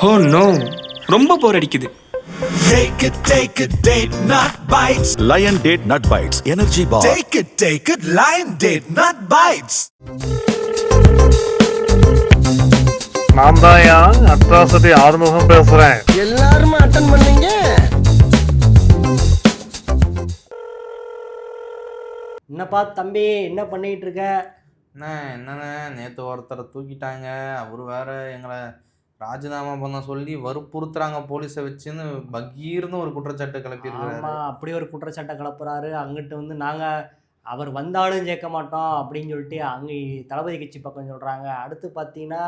Oh no, ரொம்ப போர் அடிக்குது. Take it, date not bites. Lion Date Nut Bites Energy Bar. Take it, Lion Date not bites. நான் தான் atrocity Arumugam பேசுறேன். எல்லாரும் attend பண்ணீங்க. என்னப்பா தம்பி, என்ன பண்ணிட்டு இருக்க? என்னண்ணே நேற்று ஒருத்தரை தூக்கிட்டாங்க. அவர் வேற எங்களை ராஜினாமா பண்ண சொல்லி வற்புறுத்துறாங்க போலீஸை வச்சுன்னு பகீர்னு ஒரு குற்றச்சாட்டு கிளப்பியிருக்காரு. ஆமா, அப்படி ஒரு குற்றச்சாட்டை கிளப்புறாரு. அங்கிட்டு வந்து நாங்கள் அவர் வந்தாலும் சேர்க்க மாட்டோம் அப்படின்னு சொல்லிட்டு அங்கே தளபதி கட்சி பக்கம் சொல்கிறாங்க. அடுத்து பார்த்தீங்கன்னா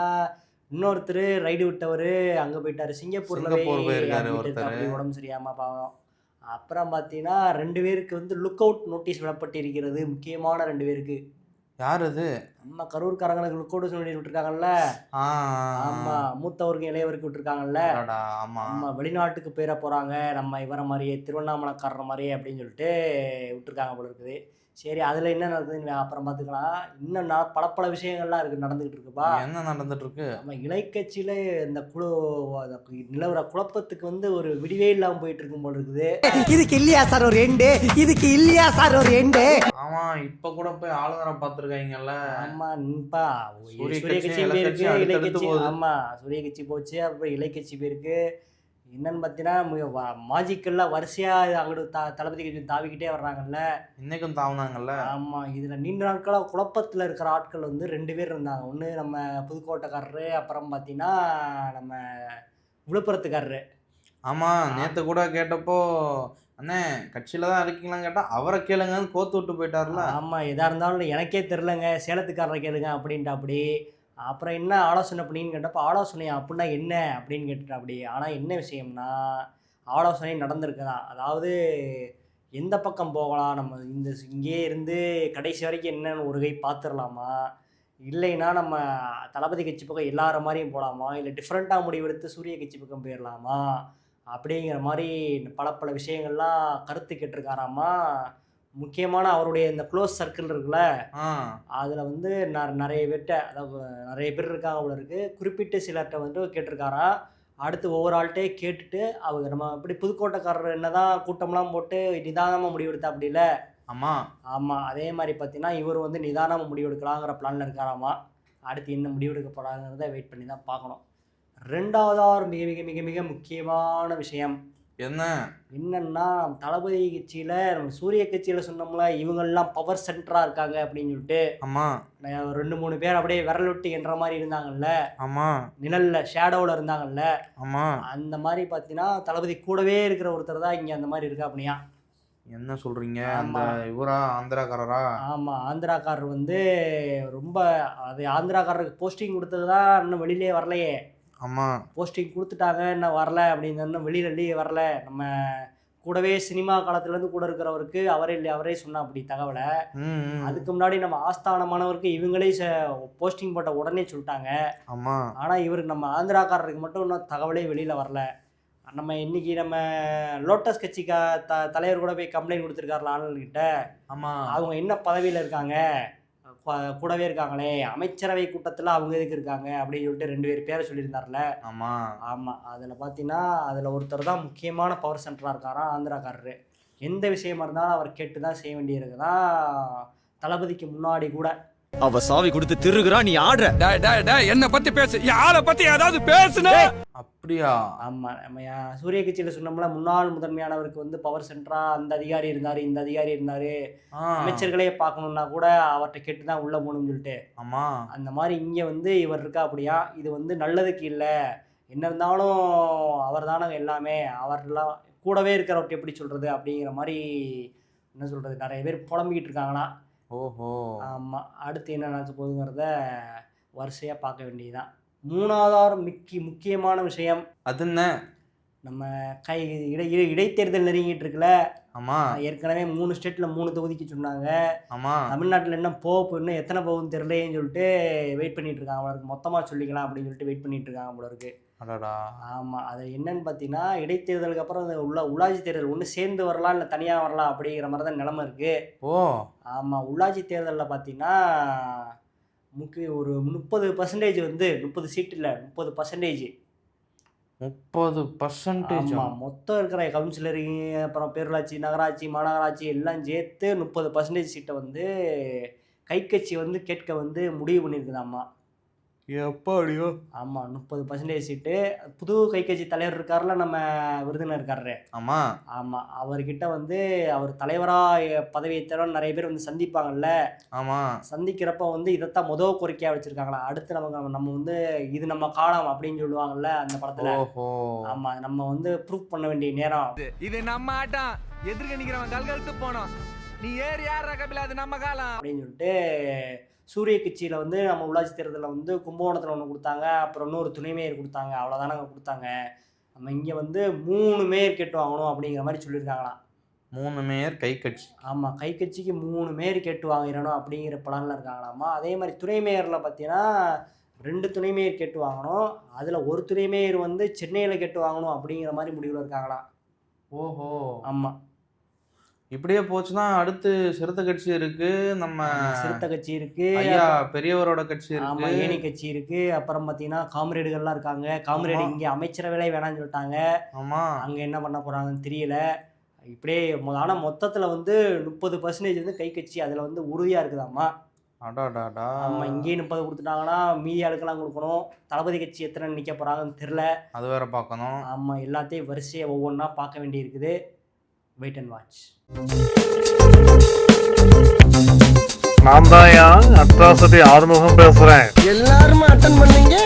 இன்னொருத்தர் ரைடு விட்டவர் அங்கே போயிட்டார். சிங்கப்பூர் போயிருக்காரு ஒருத்தர், உடம்பு சரியாமல் பாவம். அப்புறம் பார்த்தீங்கன்னா 2 பேருக்கு வந்து லுக் அவுட் நோட்டீஸ் விடப்பட்டிருக்கிறது. முக்கியமான 2 பேருக்கு. யார் அது? நம்ம கரூர்காரங்களுக்கு லுக் அவுட் நோட்டீஸ் விட்டுருக்காங்கல்ல. ஆமா, மூத்தவருக்கு இளையவருக்கு விட்டுருக்காங்கல்ல. ஆமா, நம்ம வெளிநாட்டுக்கு போயிட போகிறாங்க, நம்ம இவரை மாதிரியே திருவண்ணாமலைக்காரர் மாதிரியே அப்படின்னு சொல்லிட்டு விட்டுருக்காங்க போல இருக்குது. சரி, அதில் என்ன நடக்குதுன்னு அப்புறம் பார்த்துக்கலாம். இன்னும் பல விஷயங்கள்லாம் இருக்குது, நடந்துக்கிட்டு இருக்குப்பா. என்ன நடந்துட்டு இருக்கு? நம்ம இலைக்கட்சியில் இந்த நிலவர குழப்பத்துக்கு வந்து ஒரு விடிவே இல்லாமல் போயிட்டு இருக்கும் போல இருக்குது. இதுக்கு இல்லையா சார் ஒரு எண்டு, இதுக்கு இல்லையா சார் ஒரு எண்டு. ஆமா, இப்ப கூட போய் ஆளுநரை பார்த்துருக்காங்கல்ல. ஆமாப்பா, சூரிய கட்சி போயிருக்கு, இலைக்கட்சி. ஆமா, சூரிய கட்சி போச்சு, அப்புறம் இலைக்கட்சி போயிருக்கு. என்னன்னு பார்த்தீங்கன்னா மாஜிக்கெல்லாம் வரிசையாக அங்கிட்டு தளபதி கட்சி தாவிக்கிட்டே வர்றாங்கல்ல. இன்னைக்கும் தாவுனாங்கல்ல. ஆமாம், இதில் நீண்ட நாட்களாக குழப்பத்தில் இருக்கிற ஆட்கள் வந்து 2 பேர் இருந்தாங்க. ஒன்று நம்ம புதுக்கோட்டைக்காரரு, அப்புறம் பார்த்தீங்கன்னா நம்ம விழுப்புரத்துக்காரரு. ஆமா, நேற்று கூட கேட்டப்போ அண்ணே கட்சியில தான் இருக்கீங்களான்னு கேட்டா அவரை கேளுங்கன்னு கோத்து விட்டு போயிட்டார்ல. ஆமாம், எதாக இருந்தாலும் எனக்கே தெரிலங்க, சேலத்துக்காரரை கேளுங்க அப்படின்ட்டு. அப்படி அப்புறம் என்ன ஆலோசனை பண்ணின்னு கேட்டப்போ, ஆலோசனை அப்படின்னா என்ன அப்படின்னு கேட்டுட்டா. அப்படி ஆனால் என்ன விஷயம்னா, ஆலோசனை நடந்திருக்குதான். அதாவது எந்த பக்கம் போகலாம், நம்ம இங்கே இருந்து கடைசி வரைக்கும் என்னன்னு ஒரு கை பார்த்துடலாமா, இல்லைன்னா நம்ம தளபதி கட்சி பக்கம் எல்லார மாதிரியும் போகலாமா, இல்லை டிஃப்ரெண்ட்டாக முடிவெடுத்து சூரிய கட்சி பக்கம் போயிடலாமா அப்படிங்கிற மாதிரி பல விஷயங்கள்லாம் கருத்து கேட்டிருக்காராமா. முக்கியமான அவருடைய இந்த க்ளோஸ் சர்க்கிள் இருக்குல்ல, அதில் வந்து நிறைய பேர்கிட்ட, அதாவது நிறைய பேர் இருக்காங்க அவ்வளோ இருக்குது. குறிப்பிட்ட சிலர்கிட்ட வந்து கேட்டிருக்காராம். அடுத்து ஒவ்வொரு ஆள்கிட்டே கேட்டுட்டு அவங்க நம்ம இப்படி புதுக்கோட்டைக்காரர் என்ன தான் கூட்டம்லாம் போட்டு நிதானமாக முடிவெடுத்தா அப்படி இல்லை. ஆமாம், அதே மாதிரி பார்த்தீங்கன்னா இவர் வந்து நிதானமாக முடிவெடுக்கலாங்கிற பிளானில் இருக்காராமா. அடுத்து என்ன முடிவெடுக்க போகிறாங்கிறத வெயிட் பண்ணி தான் பார்க்கணும். 2வது மிக மிக மிக மிக முக்கியமான விஷயம் என்னன்னா, தளபதி கட்சியில் நம்ம சூரிய கட்சியில் சொன்னோம்ல, இவங்கெல்லாம் பவர் சென்டராக இருக்காங்க அப்படின்னு சொல்லிட்டு. ஆமாம், 2-3 பேர் அப்படியே விரல் விட்டு என்ற மாதிரி இருந்தாங்கல்ல. ஆமாம், நிழல்ல ஷேடோவில் இருந்தாங்கல்ல. ஆமாம், அந்த மாதிரி பார்த்தீங்கன்னா தளபதி கூடவே இருக்கிற ஒருத்தர் தான் இங்கே அந்த மாதிரி இருக்கா அப்படியா. என்ன சொல்றீங்க? அந்த இவரா ஆந்திராக்காரரா? ஆமாம், ஆந்திராக்காரர் வந்து ரொம்ப அது ஆந்திராக்காரருக்கு போஸ்டிங் கொடுத்தது தான் இன்னும் வெளியிலே வரலையே. ஆமாம், போஸ்டிங் கொடுத்துட்டாங்க, இன்னும் வரல அப்படின்னு இன்னும் வெளியிலேயே வரல. நம்ம கூடவே சினிமா காலத்துலேருந்து கூட இருக்கிறவருக்கு அவரே சொன்னா அப்படி தகவலை. அதுக்கு முன்னாடி நம்ம ஆஸ்தானமானவருக்கு இவங்களே போஸ்டிங் போட்ட உடனே சொல்லிட்டாங்க. ஆமாம், ஆனால் இவருக்கு நம்ம ஆந்திராக்காரருக்கு மட்டும் இன்னும் தகவலே வெளியில் வரல. நம்ம இன்னைக்கு நம்ம லோட்டஸ் கட்சி தலைவர் கூட போய் கம்ப்ளைண்ட் கொடுத்துருக்காருல ஆளுநர்கிட்ட. ஆமாம், அவங்க என்ன பதவியில் இருக்காங்க, கூடவே இருக்காங்களே, அமைச்சரவை கூட்டத்தில் அவங்க எதுக்கு இருக்காங்க அப்படின்னு சொல்லிட்டு 2 பேர் பேரை சொல்லியிருந்தார்ல. ஆமாம், அதில் பார்த்தீங்கன்னா அதில் ஒருத்தர் தான் முக்கியமான பவர் சென்டராக இருக்காராம் ஆந்திராக்காரரு. எந்த விஷயமா இருந்தாலும் அவர் கேட்டு தான் செய்ய வேண்டியிருக்குதான். தளபதிக்கு முன்னாடி கூட அவ சாவி கொடுத்து திருகுறா, நீ ஆடுற. என்ன பத்தி பேசு, யார பத்தி ஏதாவது பேசுன. அப்படியா? ஆமாம், நம்ம சூரிய கட்சியில் சொன்னோம்ல, முன்னாள் முதன்மையானவருக்கு வந்து பவர் சென்டரா அந்த அதிகாரி இருந்தார், இந்த அதிகாரி இருந்தார், அமைச்சர்களே பார்க்கணுன்னா கூட அவர்கிட்ட கேட்டு தான் உள்ளே போகணும்னு சொல்லிட்டு. ஆமாம், அந்த மாதிரி இங்கே வந்து இவர் இருக்கா அப்படியா. இது வந்து நல்லதுக்கு இல்லை. என்ன இருந்தாலும் அவர் தானே எல்லாமே, அவர்லாம் கூடவே இருக்கிறவர்கிட்ட எப்படி சொல்கிறது அப்படிங்கிற மாதிரி என்ன சொல்கிறது, நிறைய பேர் புலம்பிக்கிட்டு இருக்காங்களாம். ஓஹோ. ஆமாம், அடுத்து என்ன நடக்க போகுதுங்கிறத வரிசையாக பார்க்க வேண்டியதுதான். 3வது முக்கியமான விஷயம் அது என்ன? நம்ம இடைத்தேர்தல் நெருங்கிட்டு இருக்குல்ல. ஆமாம், ஏற்கனவே 3 ஸ்டேட்டில் 3 தொகுதிக்கு சொன்னாங்க. ஆமாம், தமிழ்நாட்டில் என்ன இன்னும் எத்தனை போகுதுன்னு தெரியலேன்னு சொல்லிட்டு வெயிட் பண்ணிட்டு இருக்காங்க. அவருக்கு மொத்தமாக சொல்லிக்கலாம் அப்படின்னு சொல்லிட்டு வெயிட் பண்ணிட்டு இருக்காங்க போல இருக்கு. ஆமாம், அது என்னன்னு பார்த்தீங்கன்னா, இடைத்தேர்தலுக்கு அப்புறம் உள்ளாட்சி தேர்தல் ஒன்று சேர்ந்து வரலாம், இல்லை தனியாக வரலாம் அப்படிங்கிற மாதிரி தான் நிலைமை இருக்குது. ஆமாம், உள்ளாட்சி தேர்தலில் பார்த்தீங்கன்னா ஒரு 30% வந்து 30 சீட் இல்லை 30% 30%. ஆமாம், மொத்தம் இருக்கிற கவுன்சிலரிங், அப்புறம் பேரூராட்சி, நகராட்சி, மாநகராட்சி எல்லாம் சேர்த்து 30% சீட்டை வந்து கைக்கட்சி வந்து கேட்க வந்து முடிவு பண்ணியிருக்குதாம்மா. எப்படியோ ஆமாம், 30% சீட்டு. புது கைக்கட்சி தலைவர் இருக்கார்ல, நம்ம விருதுநர் இருக்காரு. ஆமா ஆமாம், அவர்கிட்ட வந்து அவர் தலைவராக பதவியை தவிர நிறைய பேர் வந்து சந்திப்பாங்கல்ல, ஆமா சந்திக்கிறப்ப வந்து இதைத்தான் முதல் கோரிக்கையாக வச்சுருக்காங்களா. அடுத்து நம்ம வந்து இது நம்ம காலம் அப்படின்னு சொல்லுவாங்கல்ல அந்த படத்தில். ஓஹோ ஆமாம், நம்ம வந்து ப்ரூஃப் பண்ண வேண்டிய நேரம் இது நம்ம ஆட்டம். எதிர்க்க நிக்கிறவன் கல்கழுத்து போனோம். நீ ஏறி யார் கபில, அது நம்ம காலம் அப்படின்னு சொல்லிட்டு சூரிய கட்சியில் வந்து நம்ம உள்ளாட்சி தேர்தலில் வந்து கும்பகோணத்தில் ஒன்று கொடுத்தாங்க, அப்புறம் இன்னொரு துணை மேயர் கொடுத்தாங்க, அவ்வளோதானங்க கொடுத்தாங்க. நம்ம இங்கே வந்து 3 மேயர் கேட்டு வாங்கணும் அப்படிங்கிற மாதிரி சொல்லியிருக்காங்களாம். 3 மேயர் கைக்கட்சி. ஆமாம், கைக்கட்சிக்கு 3 மேயர் கேட்டு வாங்கிடணும் அப்படிங்கிற பலனில் இருக்காங்களாமா. அதே மாதிரி துணை மேயரில் பார்த்தீங்கன்னா 2 துணை மேயர் கேட்டு வாங்கணும், அதில் ஒரு துணை மேயர் வந்து சென்னையில் கேட்டு வாங்கணும் அப்படிங்கிற மாதிரி முடிவில் இருக்காங்களாம். ஓஹோ ஆமாம், இப்படியே போச்சுன்னா அடுத்து சிறுத்தை கட்சி இருக்கு, நம்ம சிறுத்தை கட்சி இருக்கு, ஐயா பெரியவரோட கட்சி ஆமாம், இருக்கு, ஏணி கட்சி இருக்கு, அப்புறம் பார்த்தீங்கன்னா காம்ரேடுகள்லாம் இருக்காங்க. காம்ரேடு ஆமா. இங்கே அமைச்சரவையிலே வேணாம்னு சொல்லிட்டாங்க, ஆமா அங்கே என்ன பண்ண போகிறாங்கன்னு தெரியல. இப்படியே ஆனால் மொத்தத்தில் வந்து 30% வந்து கைக்கட்சி அதில் வந்து உறுதியாக இருக்குதாம்மா. அடாடாடா ஆமாம், இங்கேயும் 30 கொடுத்துட்டாங்கன்னா மீதி ஆளுக்கெல்லாம் கொடுக்கணும். தளபதி கட்சி எத்தனை நிற்க போகிறாங்கன்னு தெரில. அது வேற பார்க்கணும். ஆமாம், எல்லாத்தையும் வரிசையை ஒவ்வொன்றா பார்க்க வேண்டியிருக்குது. Wait and watch. நான் தான் அட்ராசிட்டி ஆறுமுகம் பேசுறேன். எல்லாரும் அட்டன் பண்ணீங்க.